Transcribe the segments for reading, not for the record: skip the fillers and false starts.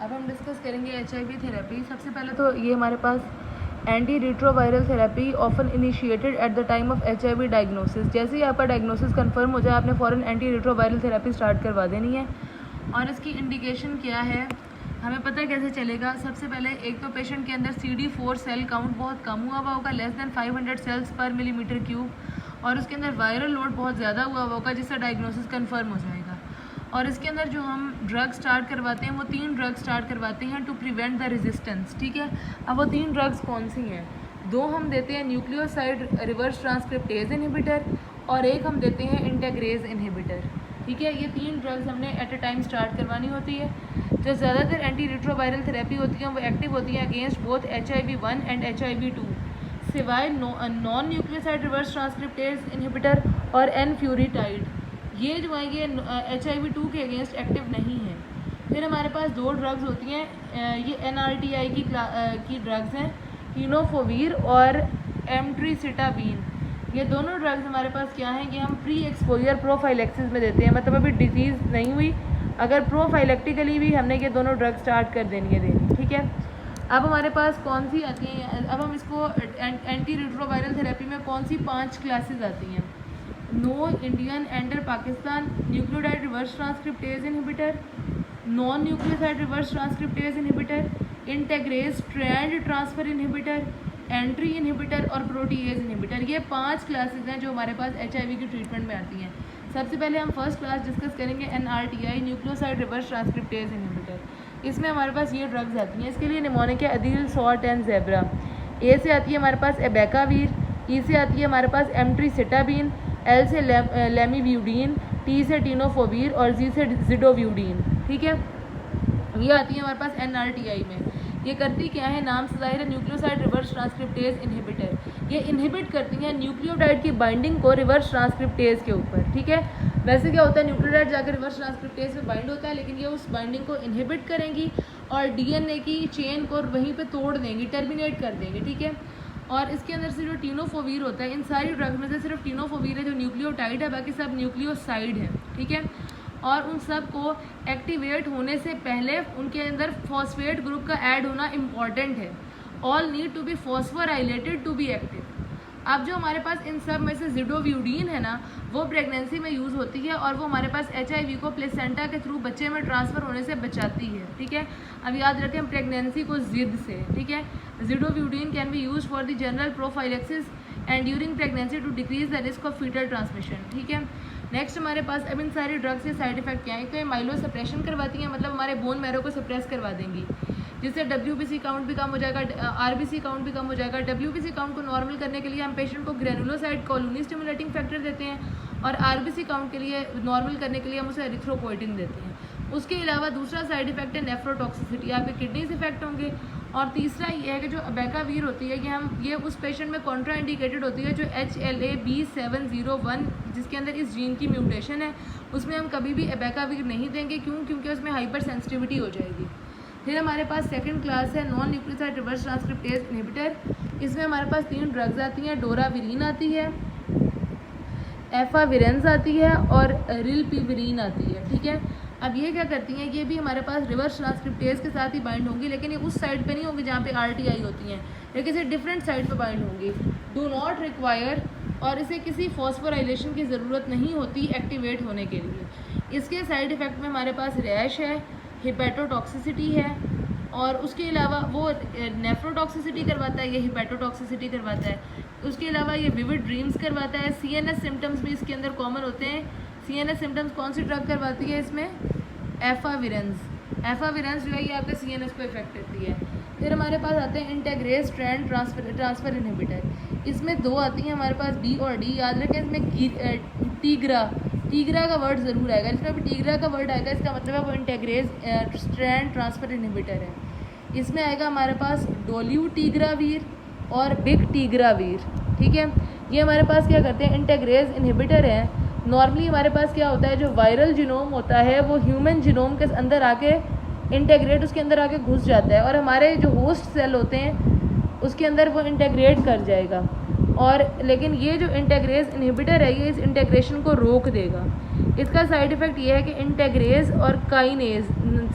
अब हम डिस्कस करेंगे HIV थेरेपी। सबसे पहले तो ये हमारे पास anti retroviral therapy often initiated at the time of HIV diagnosis. जैसे ही आपका डायग्नोसिस कंफर्म हो जाए आपने फ़ौरन एंटी रिट्रोवायरल थेरेपी स्टार्ट करवा देनी है। और इसकी इंडिकेशन क्या है, हमें पता कैसे चलेगा? सबसे पहले एक तो पेशेंट के अंदर CD4 सेल काउंट बहुत कम हुआ होगा, लेस देन 500 सेल्स पर मिलीमीटर क्यूब, और उसके अंदर वायरल लोड बहुत ज़्यादा हुआ होगा जिससे डायग्नोसिस कंफर्म हो जाएगा। और इसके अंदर जो हम ड्रग स्टार्ट करवाते हैं वो 3 ड्रग स्टार्ट करवाते हैं टू प्रिवेंट द रेजिस्टेंस। ठीक है, अब वो 3 ड्रग्स कौन सी हैं? 2 हम देते हैं न्यूक्लियोसाइड रिवर्स ट्रांसक्रिप्टेज इनहिबिटर और एक हम देते हैं इंटेग्रेज इनहिबिटर। ठीक है, ये 3 ड्रग्स हमने एट अ टाइम स्टार्ट करवानी होती है। जो ज़्यादातर एंटी रिट्रोवायरल थेरेपी होती हैं वो एक्टिव होती हैं against both HIV-1 and HIV-2, सिवाय non nucleoside reverse transcriptase inhibitor और एनफ्यूरिटाइड। ये जो है ये HIV-2 के अगेंस्ट एक्टिव नहीं है। फिर हमारे पास 2 ड्रग्स होती हैं, ये NRTI की ड्रग्स हैं, टीनोफोवीर और एमट्रीसिटाबीन। ये दोनों ड्रग्स हमारे पास क्या हैं कि हम प्री एक्सपोजर प्रोफाइलेक्सिस में देते हैं, मतलब अभी डिजीज़ नहीं हुई, अगर प्रोफाइलेक्टिकली भी हमने ये दोनों ड्रग स्टार्ट कर देनी है। ठीक है, अब हमारे पास कौन सी आती हैं? अब हम इसको एंटी रिट्रोवायरल थेरेपी में कौन सी 5 क्लासेस आती हैं? नो इंडियन एंडर पाकिस्तान nucleotide reverse transcriptase inhibitor, non nucleoside reverse transcriptase inhibitor, integrase strand transfer inhibitor, entry inhibitor और प्रोटीएज इनहिबिटर। ये 5 क्लासेस हैं जो हमारे पास HIV की ट्रीटमेंट में आती हैं। सबसे पहले हम फर्स्ट क्लास डिस्कस करेंगे NRTI nucleoside reverse transcriptase inhibitor. इसमें हमारे पास ये ड्रग्स आती हैं। इसके लिए निमोनिक है अदील, सॉर्ट एंड जेब्रा। ए से आती है हमारे पास एबेकावीर, ई से आती है हमारे पास एमट्रीसिटाबीन, एल से लेमिव्यूडीन, टी से टीनोफोवीर और जी से जिडोव्यूडीन। ठीक है, ये आती है हमारे पास NRTI में। ये करती क्या है? नाम से ज़ाहिर है, न्यूक्लियोसाइड रिवर्स ट्रांसक्रिप्टेज इनहिबिटर। ये इनहिबिट करती हैं न्यूक्लियोटाइड की बाइंडिंग को रिवर्स ट्रांसक्रिप्टेज के ऊपर। ठीक है, वैसे क्या होता है, न्यूक्लियोटाइड जाकर रिवर्स ट्रांसक्रिप्टेज में बाइंड होता है, लेकिन ये उस बाइंडिंग को इनहिबिट करेंगी और DNA की चेन को वहीं पर तोड़ देंगी, टर्मिनेट कर देंगी। ठीक है, और इसके अंदर से जो टीनोफोवीर होता है, इन सारी ड्रग्स में से सिर्फ टीनोफोवीर है जो न्यूक्लियोटाइड है, बाकी सब न्यूक्लियोसाइड है। ठीक है, और उन सब को एक्टिवेट होने से पहले उनके अंदर फॉस्फेट ग्रुप का ऐड होना इम्पॉर्टेंट है। All need to be phosphorylated to be active. अब जो हमारे पास इन सब में से जिडोव्यूडीन है ना, वो प्रेगनेंसी में यूज़ होती है और वो हमारे पास HIV को प्लेसेंटा के थ्रू बच्चे में ट्रांसफ़र होने से बचाती है। ठीक है, अब याद रखें प्रेगनेंसी को जिद से। ठीक है, zidovudine can be use for the general prophylaxis and during pregnancy to decrease the risk of fetal transmission. ठीक है, नेक्स्ट हमारे पास अब इन सारी ड्रग्स के साइड इफेक्ट क्या है? तो ये माइलो सप्रेशन करवाती हैं, मतलब हमारे बोन मैरो को सप्रेस करवा देंगी, जिससे WBC काउंट भी कम हो जाएगा, RBC काउंट भी कम हो जाएगा। WBC काउंट को नॉर्मल करने के लिए हम पेशेंट को ग्रेनुलोसाइड कॉलोनी स्टिमुलेटिंग फैक्टर देते हैं, और RBC काउंट के लिए नॉर्मल करने के लिए हम उसे एरिथ्रोपोइटिन देते हैं। उसके अलावा दूसरा साइड इफेक्ट है नेफ्रोटॉक्सिसिटी, आपके किडनीज इफेक्ट होंगे। और तीसरा ये है कि जो अबेकावीर होती है ये उस पेशेंट में कॉन्ट्रा इंडिकेटेड होती है जो HLA-B701, जिसके अंदर इस जीन की म्यूटेशन है, उसमें हम कभी भी अबेकावीर नहीं देंगे। क्यों? क्योंकि उसमें हाइपर सेंसिटिविटी हो जाएगी। फिर हमारे पास सेकंड क्लास है non nucleoside reverse transcriptase inhibitor. इसमें हमारे पास 3 ड्रग्स आती हैं, डोराविरीन आती है, एफाविरेंस आती है और रिल्पिविरीन आती है। ठीक है, अब ये क्या करती हैं? ये भी हमारे पास रिवर्स ट्रांसक्रिप्टेज के साथ ही बाइंड होंगी, लेकिन ये उस साइड पे नहीं होंगी जहाँ पे RTI होती हैं, ये किसी डिफरेंट साइड पे बाइंड होंगी। डू नॉट रिक्वायर, और इसे किसी फॉस्फोराइलेशन की ज़रूरत नहीं होती एक्टिवेट होने के लिए। इसके साइड इफ़ेक्ट में हमारे पास रैश है, हिपैटोटॉक्सिसिटी है, और उसके अलावा वो नेफ्रोटॉक्सिसिटी करवाता है, ये हिपैटोटॉक्सिसिटी करवाता है। उसके अलावा ये विविड ड्रीम्स करवाता है। CNS सिम्टम्स भी इसके अंदर कॉमन होते हैं। CNS सिम्टम्स कौन सी ड्रग करवाती है इसमें? एफाविरेंस। एफाविरेंस जो है ये आपके CNS को इफेक्ट करती है। फिर हमारे पास आते हैं इंटेग्रेज स्ट्रैंड ट्रांसफर इनहिबिटर। इसमें 2 आती हैं हमारे पास, B और D। याद रखें इसमें टीग्रा का वर्ड ज़रूर आएगा, जिसमें भी टीग्रा का वर्ड आएगा इसका मतलब है वो इंटेग्रेज स्ट्रैंड ट्रांसफर इनहिबिटर है। इसमें आएगा हमारे पास डोल्यूटिग्रावीर और बिग टीग्रावीर। ठीक है, ये हमारे पास क्या करते हैं? इंटेग्रेज इनहिबिटर है। नॉर्मली हमारे पास क्या होता है, जो वायरल जीनोम होता है वो ह्यूमन जीनोम के अंदर आके इंटेग्रेट, उसके अंदर आके घुस जाता है, और हमारे जो होस्ट सेल होते हैं उसके अंदर वो इंटेग्रेट कर जाएगा। और लेकिन ये जो इंटेग्रेज इनहिबिटर है ये इस इंटेग्रेशन को रोक देगा। इसका साइड इफ़ेक्ट ये है कि इंटेग्रेज और काइनेज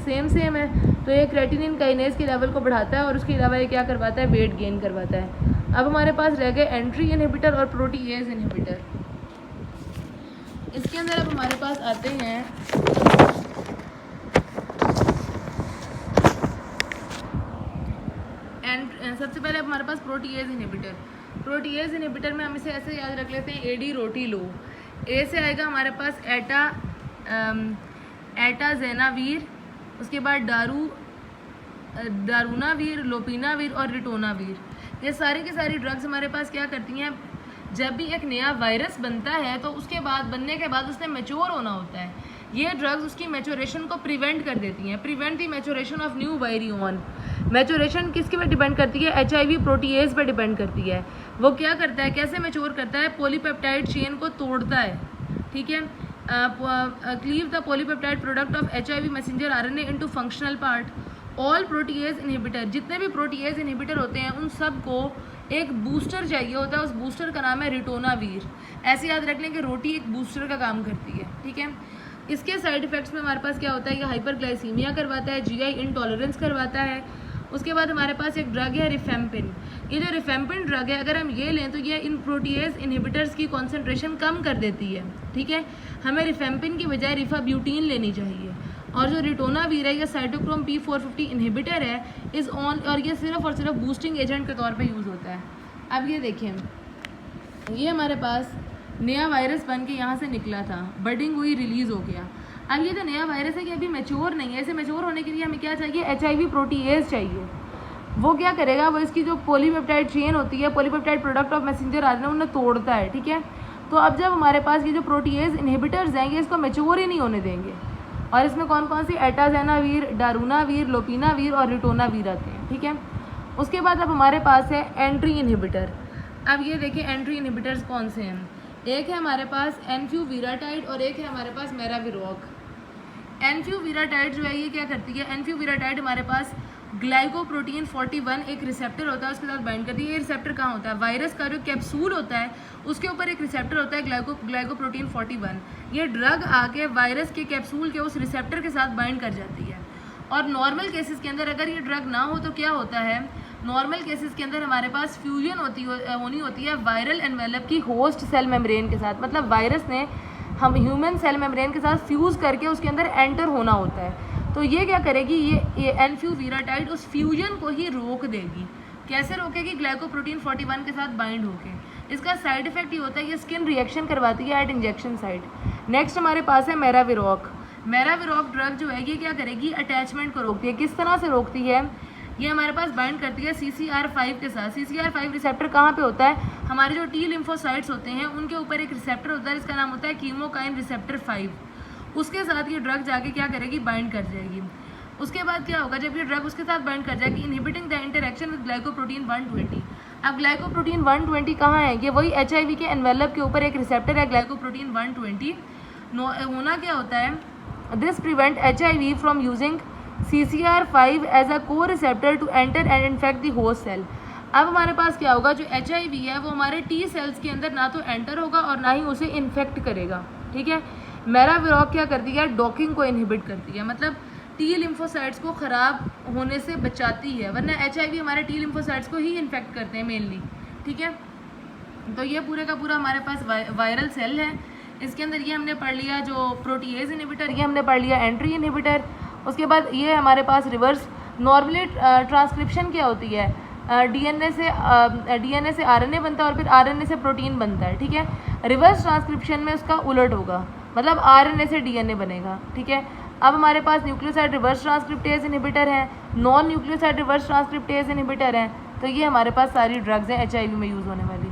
सेम है, तो ये क्रेटिनिन काइनेज के लेवल को बढ़ाता है और उसके अलावा ये क्या करवाता है, वेट गेन करवाता है। अब हमारे पास रह गए एंट्री इनहिबिटर और प्रोटीएज इनहिबिटर। इसके अंदर अब हमारे पास आते हैं सबसे पहले हमारे पास प्रोटीएज इनहिबिटर। प्रोटीएज इनहिबिटर में हम इसे ऐसे याद रख लेते हैं, एडी रोटी लो। ए से आएगा हमारे पास एटाजेनावीर, उसके बाद दारूनावीर, लोपिनावीर और रिटोनावीर। ये सारी की सारी ड्रग्स हमारे पास क्या करती हैं, जब भी एक नया वायरस बनता है तो उसके बाद बनने के बाद उसने मैच्योर होना होता है, ये ड्रग्स उसकी मैच्योरेशन को प्रिवेंट कर देती हैं। Prevent the maturation of new virion. Maturation किसके पे डिपेंड करती है, HIV प्रोटीएज पे डिपेंड करती है। वो क्या करता है, कैसे मैच्योर करता है, पॉलीपेप्टाइड चेन को तोड़ता है, ठीक है। Cleave the polypeptide product of HIV messenger RNA into functional part. All protease inhibitor, जितने भी प्रोटीएज इनहिबिटर होते हैं उन सब को एक बूस्टर चाहिए होता है, उस बूस्टर का नाम है रिटोनावीर। ऐसे याद रख लें कि रोटी एक बूस्टर का काम करती है, ठीक है। इसके साइड इफ़ेक्ट्स में हमारे पास क्या होता है, ये हाइपरग्लाइसीमिया करवाता है, GI इंटॉलरेंस करवाता है। उसके बाद हमारे पास एक ड्रग है रिफेम्पिन। ये जो रिफेम्पिन ड्रग है, अगर हम ये लें तो ये इन प्रोटीएज इनहिबिटर्स की कॉन्सेंट्रेशन कम कर देती है, ठीक है। हमें रिफेम्पिन की बजाय रिफाब्यूटिन लेनी चाहिए। और जो रिटोनावीर है, ये साइटोक्रोम P450 इनहिबिटर है, इज़ ऑन, और ये सिर्फ और सिर्फ बूस्टिंग एजेंट के तौर पे यूज़ होता है। अब ये देखें, ये हमारे पास नया वायरस बन के यहाँ से निकला था, बडिंग हुई, रिलीज़ हो गया। अब ये जो नया वायरस है कि अभी मैच्योर नहीं है, इसे मैच्योर होने के लिए हमें क्या चाहिए, HIV प्रोटीएज चाहिए। वो क्या करेगा, वो इसकी जो पॉलीपेप्टाइड चेन होती है, polypeptide product of messenger RNA, उन्हें तोड़ता है, ठीक है। तो अब जब हमारे पास ये जो प्रोटीएज इनहिबिटर्स हैं, ये इसको मैच्योर ही नहीं होने देंगे। और इसमें कौन कौन सी, एटाजेनावीर, दारूनावीर, लोपिनावीर और रिटोनावीर आते हैं, ठीक है। उसके बाद अब हमारे पास है एंट्री इनहिबिटर। अब ये देखिए एंट्री इनहिबिटर्स कौन से हैं, एक है हमारे पास एनफ्यूवीराटाइड और एक है हमारे पास मेराविरोक। एनफ्यूवीराटाइड जो है ये क्या करती है, एनफ्यूवीराटाइड हमारे पास ग्लाइकोप्रोटीन 41 एक रिसेप्टर होता है, उसके साथ बाइंड करती है। ये रिसेप्टर कहाँ होता है, वायरस का जो कैप्सूल होता है उसके ऊपर एक रिसेप्टर होता है, ग्लाइकोप्रोटीन 41। ये ड्रग आके वायरस के कैप्सूल के उस रिसेप्टर के साथ बाइंड कर जाती है। और नॉर्मल केसेस के अंदर अगर ये ड्रग ना हो तो क्या होता है, नॉर्मल केसेस के अंदर हमारे पास फ्यूजन होनी होती है वायरल एनवेलप की होस्ट सेल मेम्ब्रेन के साथ। मतलब वायरस ने हम ह्यूमन सेल मेम्ब्रेन के साथ फ्यूज़ करके उसके अंदर एंटर होना होता है। तो ये क्या करेगी, ये एनफ्यूवीराटाइड उस फ्यूजन को ही रोक देगी। कैसे रोकेगी, ग्लाइकोप्रोटीन 41 के साथ बाइंड होके। इसका साइड इफेक्ट ये होता है, ये स्किन रिएक्शन करवाती है एट इंजेक्शन साइट। नेक्स्ट हमारे पास है मेराविरोक। मेराविरोक ड्रग जो है ये क्या करेगी, अटैचमेंट को रोकती है। किस तरह से रोकती है, ये हमारे पास बाइंड करती है CCR5 के साथ। CCR5 रिसेप्टर कहाँ पे होता है, हमारे जो T लिम्फोसाइट्स होते हैं उनके ऊपर एक रिसेप्टर होता है, इसका नाम होता है कीमोकाइन रिसेप्टर 5। उसके साथ ये ड्रग जाके क्या करेगी, बाइंड कर जाएगी। उसके बाद क्या होगा, जब ये ड्रग उसके साथ बाइंड कर जाएगी, inhibiting the interaction with glycoprotein 120। अब ग्लाइकोप्रोटीन 120 कहाँ है, ये वही HIV के एनवेलप के ऊपर एक रिसेप्टर है, ग्लाइकोप्रोटीन 120। होना क्या होता है, this prevent HIV from using CCR5 as a co receptor to enter and infect the host cell. अब हमारे पास क्या होगा, जो HIV है वो हमारे T सेल्स के अंदर ना तो एंटर होगा और ना ही उसे इन्फेक्ट करेगा, ठीक है। मेराविरोक क्या करती है, डॉकिंग को इनहिबिट करती है, मतलब T लिम्फोसाइट्स को ख़राब होने से बचाती है, वरना HIV हमारे T लिम्फोसाइट्स को ही इन्फेक्ट करते हैं मेनली, ठीक है। तो ये पूरे का पूरा हमारे पास वायरल सेल है। इसके अंदर ये हमने पढ़ लिया जो प्रोटीएज इनहिबिटर, ये हमने पढ़ लिया एंट्री इनहिबिटर। उसके बाद ये हमारे पास रिवर्स। नॉर्मली ट्रांसक्रिप्शन क्या होती है, DNA से RNA बनता है और फिर RNA से प्रोटीन बनता है, ठीक है। रिवर्स ट्रांसक्रिप्शन में उसका उलट होगा, मतलब RNA से DNA बनेगा, ठीक है। अब हमारे पास न्यूक्लियोसाइड रिवर्स ट्रांसक्रिप्टेज इनहिबिटर है, non nucleoside reverse transcriptase inhibitor है। तो ये हमारे पास सारी ड्रग्स हैं HIV में यूज़ होने वाली।